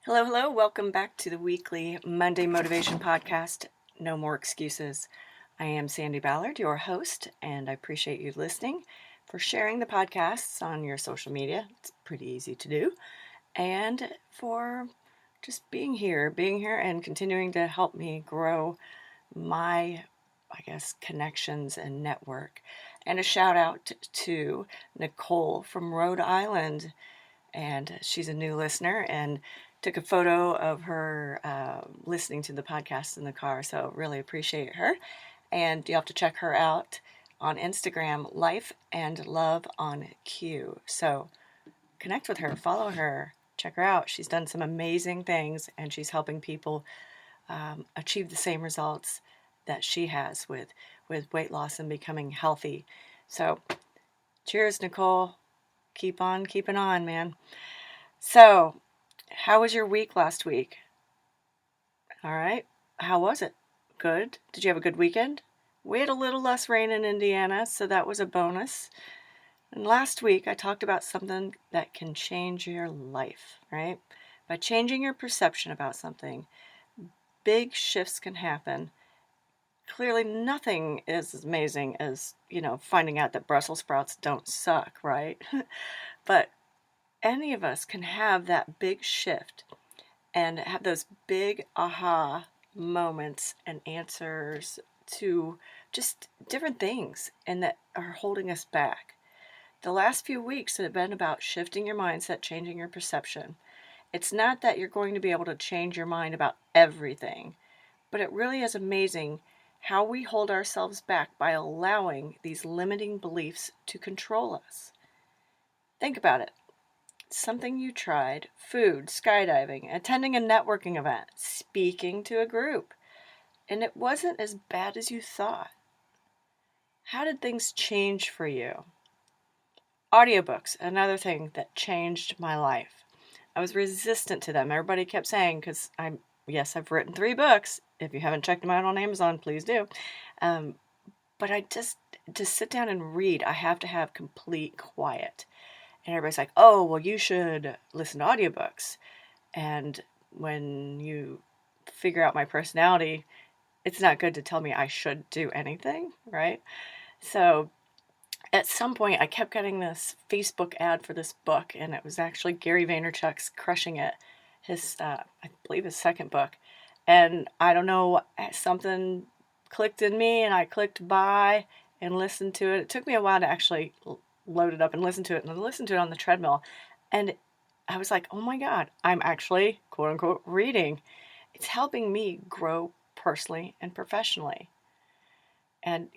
Hello, hello. Welcome back to the weekly Monday Motivation Podcast, No More Excuses. I am Sandi Ballard, your host, and I appreciate you listening, for sharing the podcasts on your social media. It's pretty easy to do. And for just being here and continuing to help me grow my, connections and network. And a shout out to Nicole from Rhode Island. And she's a new listener and took a photo of her listening to the podcast in the car. So really appreciate her. And you have to check her out on Instagram, Life and Love on Q. So connect with her, follow her, check her out. She's done some amazing things, and she's helping people achieve the same results that she has with weight loss and becoming healthy. So cheers, Nicole. Keep on keeping on, man. So, how was your week last week? All right. How was it? Good. Did you have a good weekend? We had a little less rain in Indiana, so that was a bonus. And last week, I talked about something that can change your life, right? By changing your perception about something, big shifts can happen. Clearly, nothing is as amazing as, finding out that Brussels sprouts don't suck, right? But any of us can have that big shift and have those big aha moments and answers to just different things and that are holding us back. The last few weeks have been about shifting your mindset, changing your perception. It's not that you're going to be able to change your mind about everything, but it really is amazing how we hold ourselves back by allowing these limiting beliefs to control us. Think about it. Something you tried, food, skydiving, attending a networking event, speaking to a group, and it wasn't as bad as you thought. How did things change for you? Audiobooks, another thing that changed my life. I was resistant to them. Everybody kept saying, because I've written 3 books. If you haven't checked them out on Amazon, please do. But I just, to sit down and read, I have to have complete quiet. And everybody's like, oh, well, you should listen to audiobooks. And when you figure out my personality, it's not good to tell me I should do anything, right? So at some point, I kept getting this Facebook ad for this book, and it was actually Gary Vaynerchuk's Crushing It, I believe his second book. And I don't know, something clicked in me, and I clicked buy and listened to it. It took me a while to actually load it up and listen to it, and I listened to it on the treadmill. And I was like, oh my God, I'm actually, quote unquote, reading. It's helping me grow personally and professionally. And,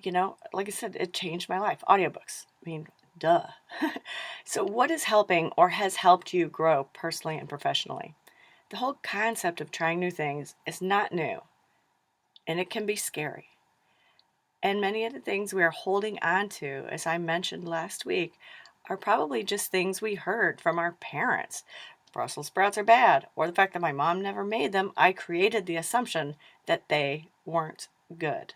like I said, it changed my life. Audiobooks. I mean, duh. So what is helping or has helped you grow personally and professionally? The whole concept of trying new things is not new, and it can be scary. And many of the things we are holding on to, as I mentioned last week, are probably just things we heard from our parents. Brussels sprouts are bad, or the fact that my mom never made them, I created the assumption that they weren't good.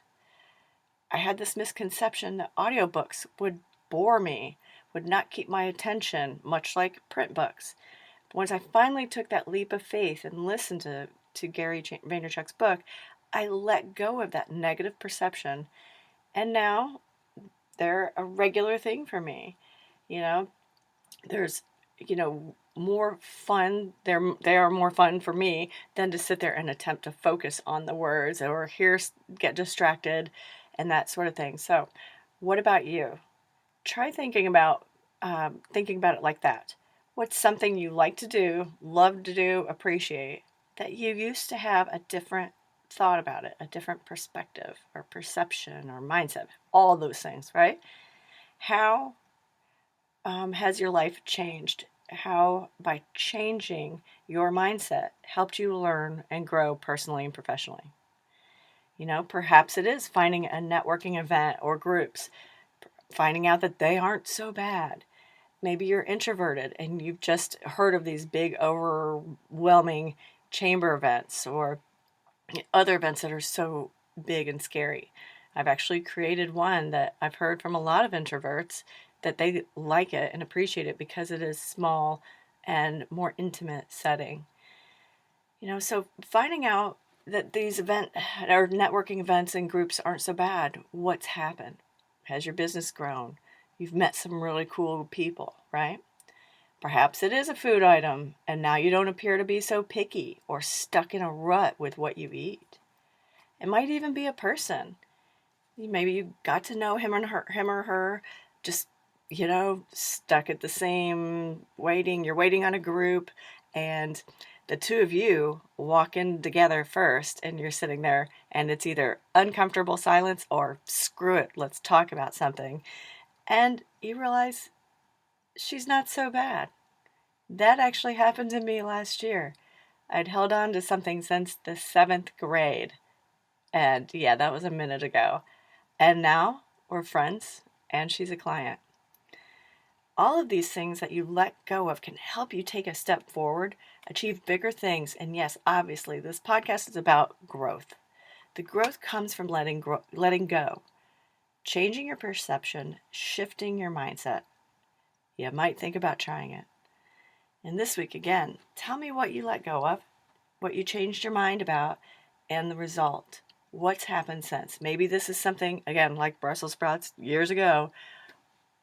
I had this misconception that audiobooks would bore me, would not keep my attention, much like print books. But once I finally took that leap of faith and listened to Gary Vaynerchuk's book, I let go of that negative perception, and now they're a regular thing for me. There's, more fun. They are more fun for me than to sit there and attempt to focus on the words or get distracted and that sort of thing. So what about you? Try thinking about it like that. What's something you like to do, love to do, appreciate, that you used to have a different thought about it, a different perspective or perception or mindset, all those things, right? How has your life changed? How, by changing your mindset, helped you learn and grow personally and professionally? Perhaps it is finding a networking event or groups, finding out that they aren't so bad. Maybe you're introverted and you've just heard of these big, overwhelming chamber events or other events that are so big and scary. I've actually created one that I've heard from a lot of introverts that they like it and appreciate it because it is small and more intimate setting. So finding out that these event or networking events and groups aren't so bad. What's happened? Has your business grown? You've met some really cool people, right? Perhaps it is a food item, and now you don't appear to be so picky or stuck in a rut with what you eat. It might even be a person. Maybe you got to know him or her, just, stuck at the same waiting. You're waiting on a group, and the two of you walk in together first, and you're sitting there, and it's either uncomfortable silence or screw it, let's talk about something. And you realize she's not so bad. That actually happened to me last year. I'd held on to something since the 7th grade. And yeah, that was a minute ago. And now we're friends, and she's a client. All of these things that you let go of can help you take a step forward, achieve bigger things. And yes, obviously, this podcast is about growth. The growth comes from letting go, changing your perception, shifting your mindset. You might think about trying it. And this week, again, tell me what you let go of, what you changed your mind about, and the result. What's happened since? Maybe this is something, again, like Brussels sprouts years ago,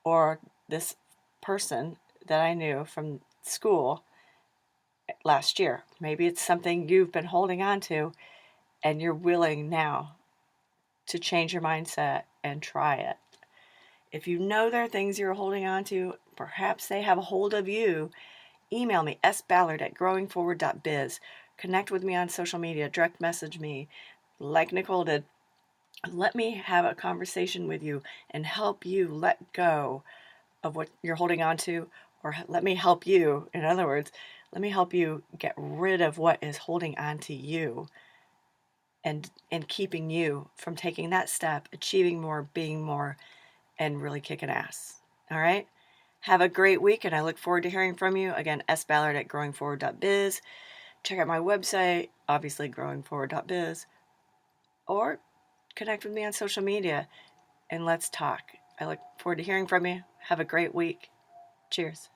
or this person that I knew from school last year. Maybe it's something you've been holding on to, and you're willing now to change your mindset and try it. If you know there are things you're holding on to, perhaps they have a hold of you. Email me, sballard@growingforward.biz. Connect with me on social media. Direct message me, like Nicole did. Let me have a conversation with you and help you let go of what you're holding on to, or let me help you. In other words, let me help you get rid of what is holding on to you and keeping you from taking that step, achieving more, being more, and really kicking ass. All right? Have a great week, and I look forward to hearing from you. Again, sballard@growingforward.biz. Check out my website, obviously growingforward.biz, or connect with me on social media, and let's talk. I look forward to hearing from you. Have a great week. Cheers.